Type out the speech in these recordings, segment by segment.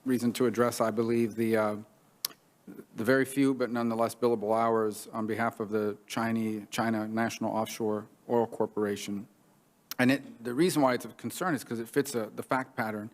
reason to address, I believe, the very few but nonetheless billable hours on behalf of the China National Offshore Oil Corporation. And the reason why it's of concern is because it fits the fact pattern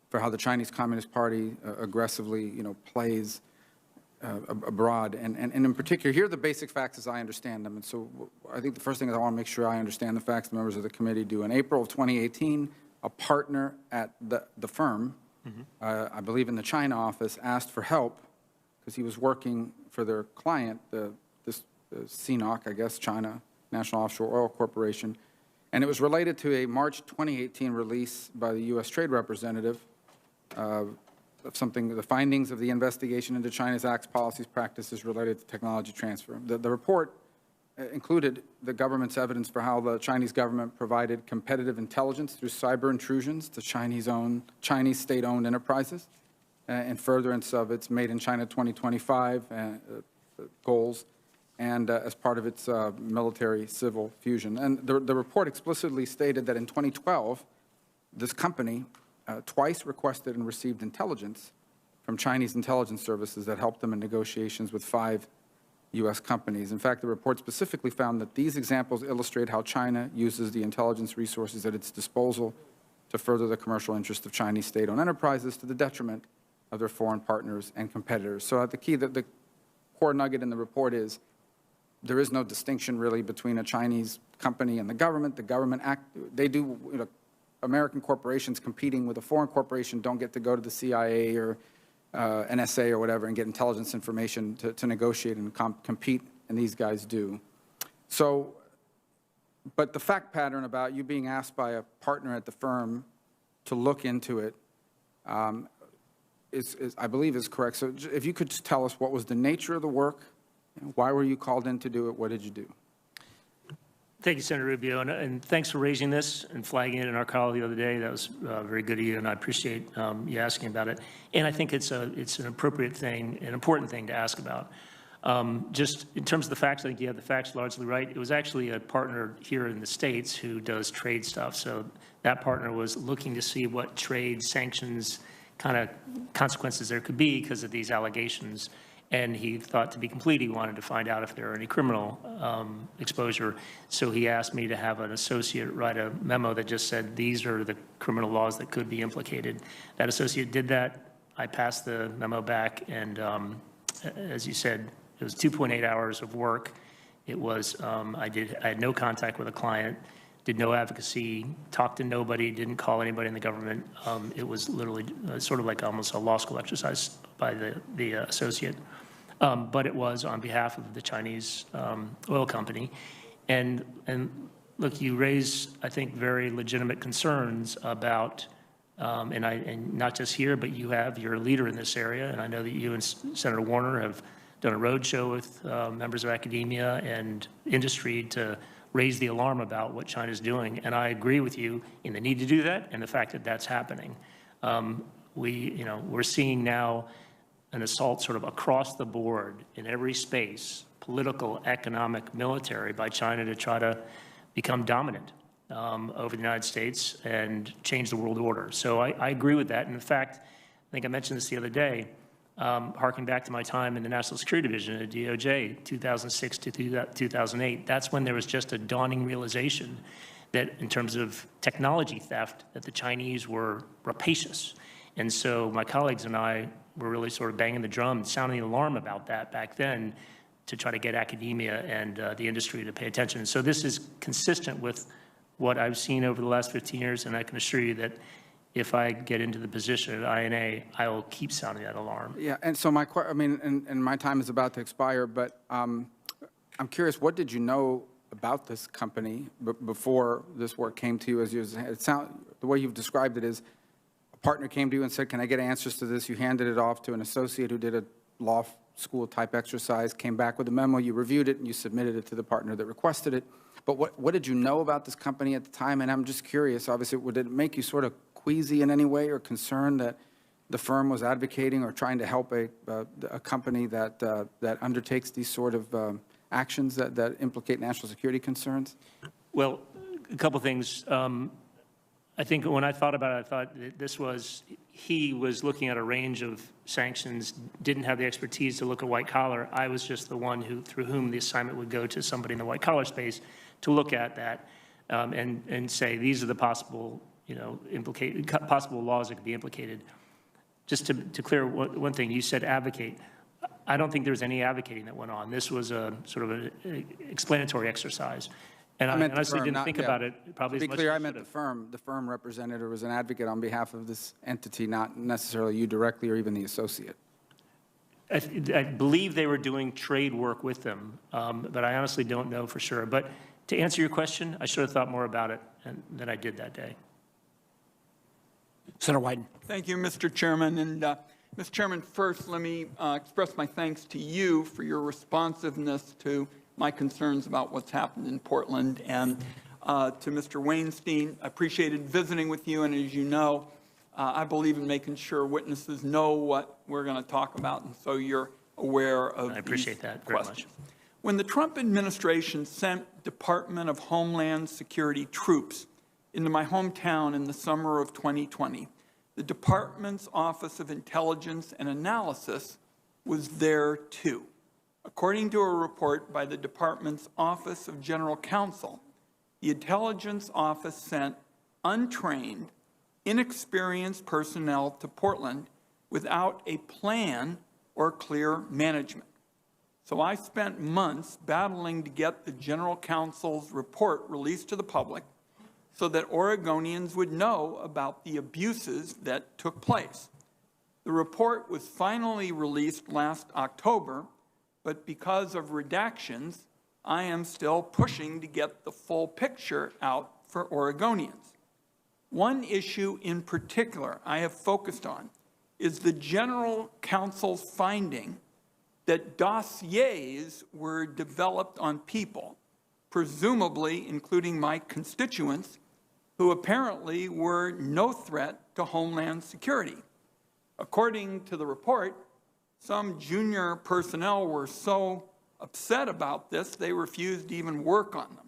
for how the Chinese Communist Party aggressively, plays abroad. And in particular, here are the basic facts as I understand them. And so I think the first thing is I want to make sure I understand the facts the members of the committee do. In April of 2018, a partner at the firm, I believe in the China office, asked for help because he was working for their client, this CNOC, I guess, China National Offshore Oil Corporation. And it was related to a March 2018 release by the U.S. Trade Representative of the findings of the investigation into China's acts, policies, practices related to technology transfer. The report included the government's evidence for how the Chinese government provided competitive intelligence through cyber intrusions to Chinese state-owned enterprises in furtherance of its Made in China 2025 goals and as part of its military-civil fusion. And the report explicitly stated that in 2012, this company twice requested and received intelligence from Chinese intelligence services that helped them in negotiations with 5 U.S. companies. In fact, the report specifically found that these examples illustrate how China uses the intelligence resources at its disposal to further the commercial interests of Chinese state-owned enterprises to the detriment of their foreign partners and competitors. So the key, the core nugget in the report is there is no distinction really between a Chinese company and the government. The government they do, American corporations competing with a foreign corporation don't get to go to the CIA or NSA or whatever and get intelligence information to negotiate and compete, and these guys do. So, but the fact pattern about you being asked by a partner at the firm to look into it I believe is correct. So if you could just tell us what was the nature of the work, why were you called in to do it, what did you do? Thank you, Senator Rubio, and thanks for raising this and flagging it in our call the other day. That was very good of you, and I appreciate you asking about it. And I think it's an appropriate thing, an important thing to ask about. Just in terms of the facts, I think you have the facts largely right. It was actually a partner here in the States who does trade stuff. So that partner was looking to see what trade sanctions kind of consequences there could be because of these allegations. And he thought, to be complete, he wanted to find out if there were any criminal exposure. So he asked me to have an associate write a memo that just said, these are the criminal laws that could be implicated. That associate did that. I passed the memo back, and as you said, it was 2.8 hours of work. It was, I had no contact with a client, did no advocacy, talked to nobody, didn't call anybody in the government. It was literally sort of like almost a law school exercise by the associate. But it was on behalf of the Chinese oil company. And look, you raise, I think, very legitimate concerns about, and not just here, but you're a leader in this area, and I know that you and Senator Warner have done a roadshow with members of academia and industry to raise the alarm about what China's doing. And I agree with you in the need to do that and the fact that that's happening. We're seeing now an assault sort of across the board in every space, political, economic, military, by China to try to become dominant over the United States and change the world order. So I agree with that. And in fact, I think I mentioned this the other day, harking back to my time in the National Security Division at DOJ, 2006 to 2008, that's when there was just a dawning realization that in terms of technology theft, that the Chinese were rapacious. And so my colleagues and I were really sort of banging the drum, sounding the alarm about that back then to try to get academia and the industry to pay attention. And so this is consistent with what I've seen over the last 15 years, and I can assure you that if I get into the position at INA, I will keep sounding that alarm. Yeah, and so my time is about to expire, but I'm curious, what did you know about this company before this work came to you? The way you've described it is a partner came to you and said, can I get answers to this? You handed it off to an associate who did a law school type exercise, came back with a memo, you reviewed it, and you submitted it to the partner that requested it. But what did you know about this company at the time? And I'm just curious, obviously, did it make you sort of queasy in any way or concerned that the firm was advocating or trying to help a company that undertakes these sort of actions that implicate national security concerns? Well, a couple things. I think when I thought about it, I thought that he was looking at a range of sanctions, didn't have the expertise to look at white collar. I was just the one through whom the assignment would go to somebody in the white collar space to look at that and say, these are the possible, possible laws that could be implicated. Just to clear one thing, you said advocate. I don't think there was any advocating that went on. This was a sort of an explanatory exercise. And I honestly didn't think about it probably as much as I should have. To be clear, I meant the firm. The firm represented or was an advocate on behalf of this entity, not necessarily you directly or even the associate. I believe they were doing trade work with them, but I honestly don't know for sure. But to answer your question, I should have thought more about it than I did that day. Senator Wyden. Thank you, Mr. Chairman. And Mr. Chairman, first, let me express my thanks to you for your responsiveness to my concerns about what's happened in Portland. And to Mr. Weinstein, I appreciated visiting with you. And as you know, I believe in making sure witnesses know what we're going to talk about. And so you're aware of I appreciate that very much. When the Trump administration sent Department of Homeland Security troops into my hometown in the summer of 2020, the department's Office of Intelligence and Analysis was there too. According to a report by the department's Office of General Counsel, the Intelligence Office sent untrained, inexperienced personnel to Portland without a plan or clear management. So I spent months battling to get the General Counsel's report released to the public so that Oregonians would know about the abuses that took place. The report was finally released last October, but because of redactions, I am still pushing to get the full picture out for Oregonians. One issue in particular I have focused on is the General Counsel's finding that dossiers were developed on people, presumably including my constituents, who apparently were no threat to Homeland Security. According to the report, some junior personnel were so upset about this, they refused to even work on them.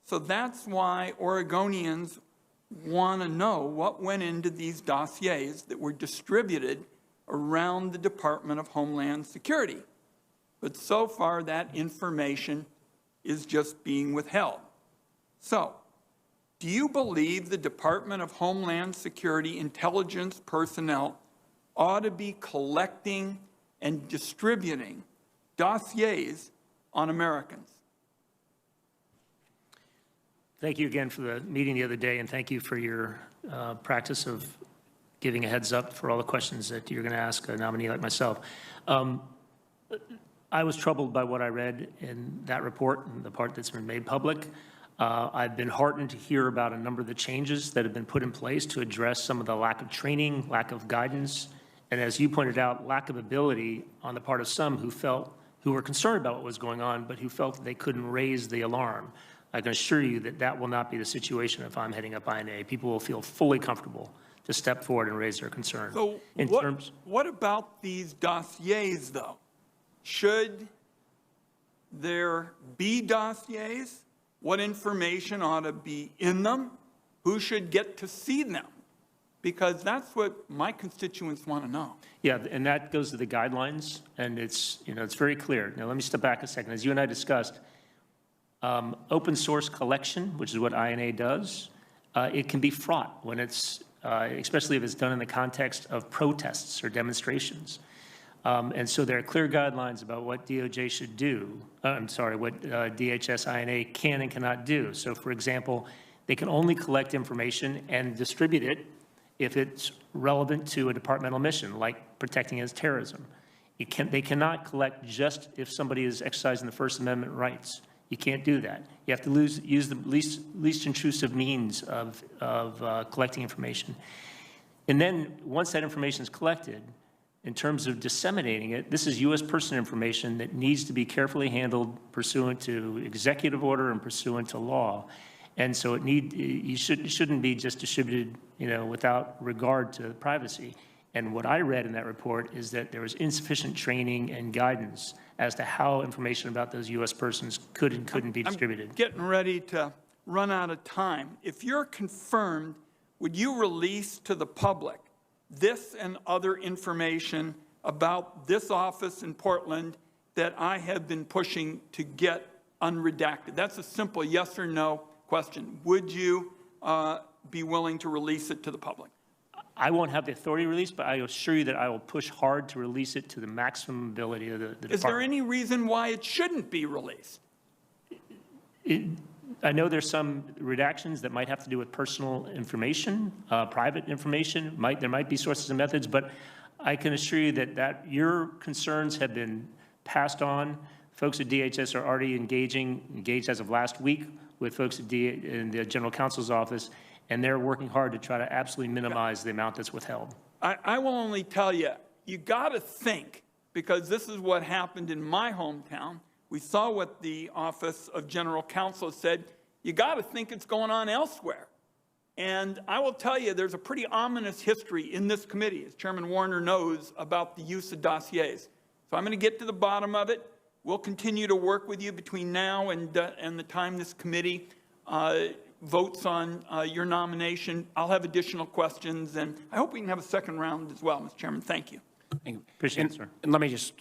So that's why Oregonians want to know what went into these dossiers that were distributed around the Department of Homeland Security. But so far, that information is just being withheld. So, do you believe the Department of Homeland Security intelligence personnel ought to be collecting and distributing dossiers on Americans? Thank you again for the meeting the other day, and thank you for your practice of giving a heads up for all the questions that you're going to ask a nominee like myself. I was troubled by what I read in that report and the part that's been made public. I've been heartened to hear about a number of the changes that have been put in place to address some of the lack of training, lack of guidance, and as you pointed out, lack of ability on the part of some who were concerned about what was going on, but who felt that they couldn't raise the alarm. I can assure you that that will not be the situation if I'm heading up INA. People will feel fully comfortable to step forward and raise their concern. So what about these dossiers, though? Should there be dossiers? What information ought to be in them? Who should get to see them? Because that's what my constituents want to know. Yeah, and that goes to the guidelines, and it's very clear. Now, let me step back a second. As you and I discussed, open source collection, which is what INA does, it can be fraught when it's, especially if it's done in the context of protests or demonstrations. And so there are clear guidelines about what DOJ should do, what DHS INA can and cannot do. So for example, they can only collect information and distribute it if it's relevant to a departmental mission, like protecting against terrorism. They cannot collect just if somebody is exercising the First Amendment rights. You can't do that. You have to use the least intrusive means of collecting information. And then once that information is collected, in terms of disseminating it, this is U.S. person information that needs to be carefully handled pursuant to executive order and pursuant to law. And so it shouldn't be just distributed, without regard to privacy. And what I read in that report is that there was insufficient training and guidance as to how information about those U.S. persons could and couldn't be distributed. I'm getting ready to run out of time. If you're confirmed would you release to the public this and other information about this office in Portland that I have been pushing to get unredacted? That's a simple yes or no question. Would you be willing to release it to the public? I won't have the authority to release, but I assure you that I will push hard to release it to the maximum ability of the department. Is there any reason why it shouldn't be released? I know there's some redactions that might have to do with personal information, private information. There might be sources and methods, but I can assure you that your concerns have been passed on. Folks at DHS are already engaged as of last week with folks in the General Counsel's office, and they're working hard to try to absolutely minimize the amount that's withheld. I will only tell you, you got to think, because this is what happened in my hometown. We saw what the Office of General Counsel said. You got to think it's going on elsewhere. And I will tell you, there's a pretty ominous history in this committee, as Chairman Warner knows, about the use of dossiers. So I'm going to get to the bottom of it. We'll continue to work with you between now and the time this committee votes on your nomination. I'll have additional questions, and I hope we can have a second round as well, Mr. Chairman. Thank you. Thank you. Appreciate it, sir. And let me just